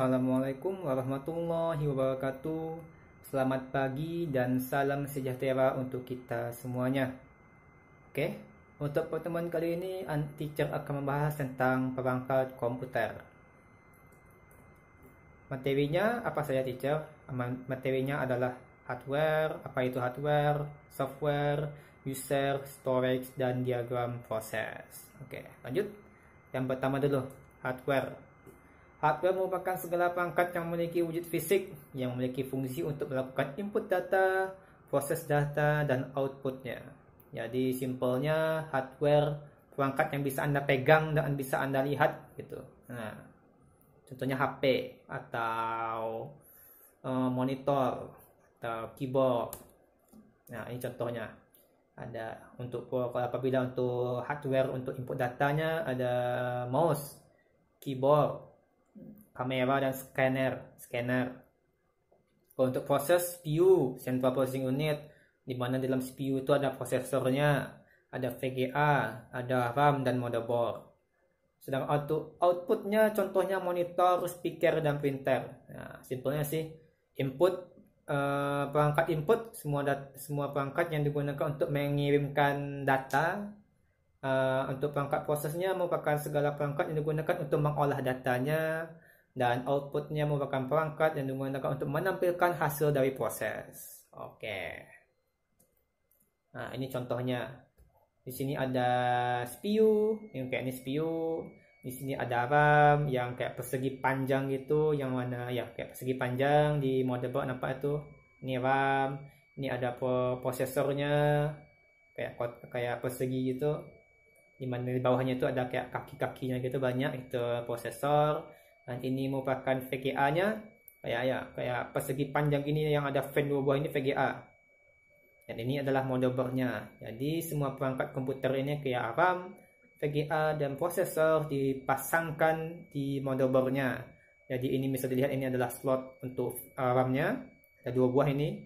Assalamualaikum warahmatullahi wabarakatuh. Selamat pagi dan salam sejahtera untuk kita semuanya. Oke, untuk pertemuan kali ini teacher akan membahas tentang perangkat komputer. Materinya apa saja teacher? Materinya adalah hardware, apa itu hardware, software, user, storage, dan diagram proses. Oke, lanjut. Yang pertama dulu, hardware. Hardware merupakan segala perangkat yang memiliki wujud fisik yang memiliki fungsi untuk melakukan input data, proses data, dan outputnya. Jadi simpelnya hardware perangkat yang bisa Anda pegang dan bisa Anda lihat gitu. Nah, contohnya HP atau monitor atau keyboard. Nah, ini contohnya. Ada untuk apabila untuk hardware untuk input datanya ada mouse, keyboard, kamera, dan scanner. Untuk proses CPU, Central Processing Unit, di mana dalam CPU itu ada prosesornya, ada VGA, ada RAM, dan motherboard. Sedang outputnya contohnya monitor, speaker, dan printer. Nah, simpelnya sih input, perangkat input semua perangkat yang digunakan untuk mengirimkan data. Untuk perangkat prosesnya merupakan segala perangkat yang digunakan untuk mengolah datanya, dan outputnya merupakan perangkat yang digunakan untuk menampilkan hasil dari proses. Oke. Nah, ini contohnya. Di sini ada CPU, yang kayak ini CPU. Di sini ada RAM yang kayak persegi panjang gitu, yang mana ya kayak persegi panjang di motherboard, nampak itu. Ini RAM, ini ada prosesornya kayak persegi gitu. Di mana di bawahnya itu ada kayak kaki-kakinya gitu banyak, itu prosesor. Dan ini merupakan VGA-nya, kayak persegi panjang ini yang ada fan dua buah, ini VGA. Dan ini adalah motherboardnya. Jadi semua perangkat komputer ini kayak RAM, VGA, dan prosesor dipasangkan di motherboardnya. Jadi ini bisa dilihat, ini adalah slot untuk RAM-nya, ada dua buah ini.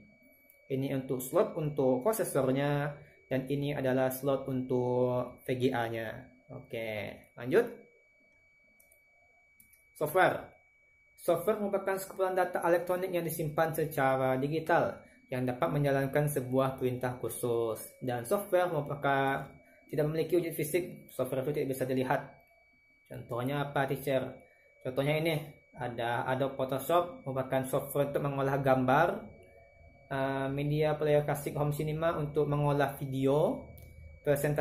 Ini untuk slot untuk prosesornya, dan ini adalah slot untuk VGA-nya. Oke, lanjut. Software. Software merupakan sekumpulan data elektronik yang disimpan secara digital yang dapat menjalankan sebuah perintah khusus. Dan software merupakan tidak memiliki wujud fisik. Software itu tidak bisa dilihat. Contohnya apa, teacher? Contohnya ini, ada Adobe Photoshop, merupakan software untuk mengolah gambar. Media Player Classic Home Cinema untuk mengolah video,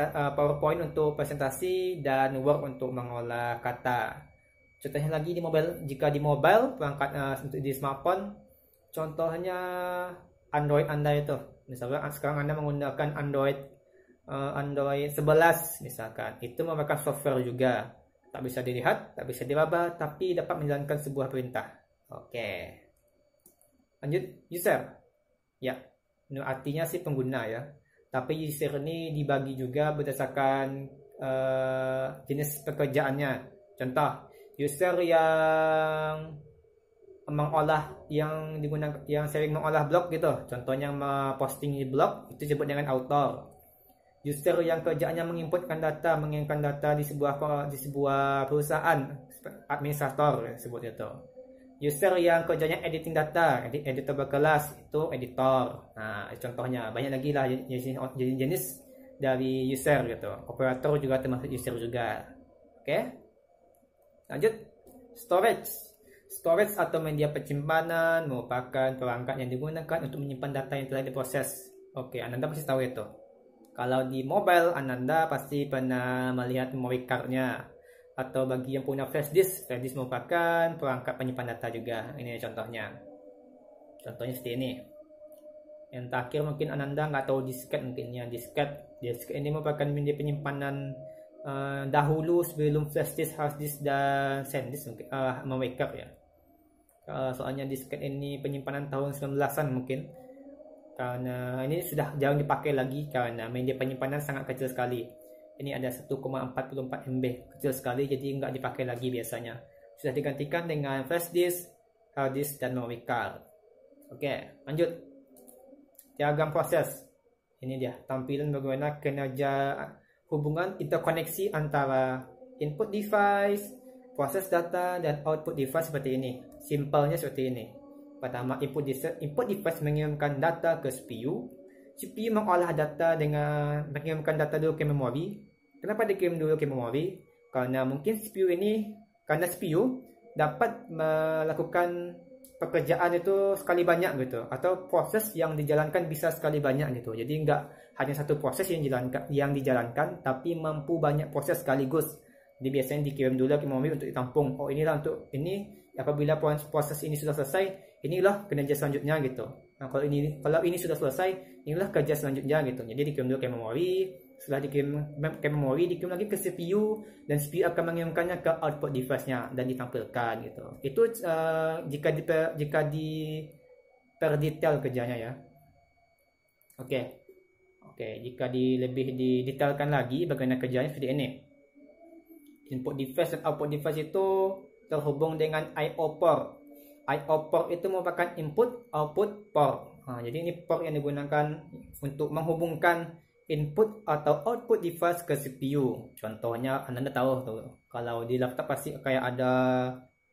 PowerPoint untuk presentasi, dan Word untuk mengolah kata. Contohnya lagi di mobile, jika di mobile perangkat untuk di smartphone, contohnya Android Anda itu, misalkan sekarang Anda menggunakan Android 11 misalkan, itu merupakan software juga, tak bisa dilihat, tak bisa diraba, tapi dapat menjalankan sebuah perintah. Oke, lanjut. User. Ya, ini artinya sih pengguna ya. Tapi user ini dibagi juga berdasarkan jenis pekerjaannya. Contoh, user yang mengolah, yang digunakan, yang sering mengolah blog gitu. Contohnya posting di blog, itu disebut dengan author. User yang kerjaannya menginputkan data, mengirimkan data di sebuah perusahaan, administrator sebut itu. User yang kerjanya editing data, editor berkelas, itu editor. Nah, contohnya banyak lagi lah jenis dari user gitu. Operator juga termasuk user juga. Oke, lanjut. Storage. Storage atau media penyimpanan merupakan perangkat yang digunakan untuk menyimpan data yang telah diproses. Oke, Ananda pasti tahu itu. Kalau di mobile, Ananda pasti pernah melihat memory card-nya. Atau bagi yang punya flash disk merupakan perangkat penyimpan data juga. Ini contohnya. Contohnya seperti ini. Yang terakhir mungkin Ananda nggak tahu disket, mungkin ya disket. Disket ini merupakan media penyimpanan dahulu sebelum flash disk, hard disk, dan SanDisk mungkin, memory card ya. Soalnya disket ini penyimpanan tahun 19-an mungkin. Karena ini sudah jarang dipakai lagi karena media penyimpanan sangat kecil sekali. Ini ada 1,44 MB, kecil sekali, jadi nggak dipakai lagi biasanya. Sudah digantikan dengan flash disk, hard disk, dan memory card. Oke, lanjut. Diagram proses. Ini dia tampilan bagaimana kinerja hubungan interkoneksi antara input device, proses data, dan output device seperti ini. Simpelnya seperti ini. Pertama, input device mengirimkan data ke CPU. CPU mengolah data dengan mengirimkan data dulu ke memori. Kenapa dikirim dulu ke memori? Karena mungkin karena CPU dapat melakukan pekerjaan itu sekali banyak gitu, atau proses yang dijalankan bisa sekali banyak gitu. Jadi nggak hanya satu proses yang dijalankan, tapi mampu banyak proses sekaligus. Jadi biasanya dikirim dulu ke memori untuk ditampung. Oh, inilah untuk ini, apabila proses ini sudah selesai, inilah kerja selanjutnya gitu. Nah, kalau ini sudah selesai, inilah kerja selanjutnya gitu. Jadi dikirim dulu ke memori. Setelah dikirim ke memori, dikirim lagi ke CPU, dan CPU akan mengirimkannya ke output device-nya dan ditampilkan gitu. Itu jika per detail kerjanya ya. Oke, jika lebih didetailkan lagi bagaimana kerjanya seperti ini. Input device dan output device itu terhubung dengan I/O port. I/O port itu merupakan input output port. Nah, jadi ini port yang digunakan untuk menghubungkan input atau output device ke CPU. Contohnya Anda tahu tuh, kalau di laptop pasti kayak ada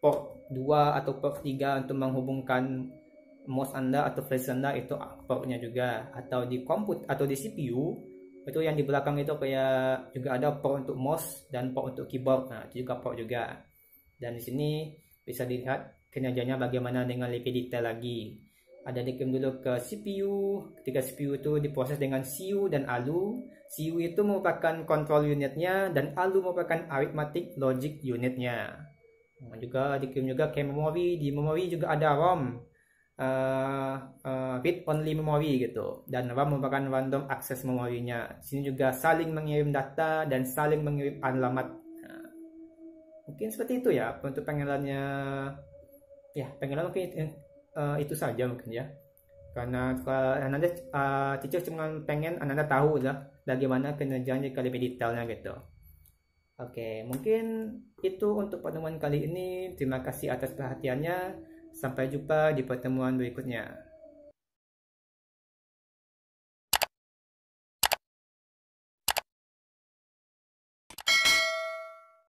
port 2 atau port 3 untuk menghubungkan mouse Anda atau flash Anda, itu portnya juga. Atau di komputer atau di CPU itu yang di belakang itu kayak juga ada port untuk mouse dan port untuk keyboard. Nah, itu juga port juga. Dan di sini bisa dilihat kinerjanya bagaimana dengan lebih detail lagi. Ada dikirim dulu ke CPU. Ketika CPU itu diproses dengan CU dan ALU. CU itu merupakan control unitnya dan ALU merupakan arithmetic logic unitnya. Nah, juga dikirim juga ke memori. Di memori juga ada ROM, read only memory gitu, dan RAM merupakan random access memorinya. Sini juga saling mengirim data dan saling mengirim alamat. Nah, mungkin seperti itu ya untuk pengetahuannya. Ya, pengetahuan mungkin itu saja mungkin ya, karena Ananda teacher cuma pengen Ananda tahu lah bagaimana kinerjanya jika lebih detailnya gitu. Oke, mungkin itu untuk pertemuan kali ini. Terima kasih atas perhatiannya. Sampai jumpa di pertemuan berikutnya.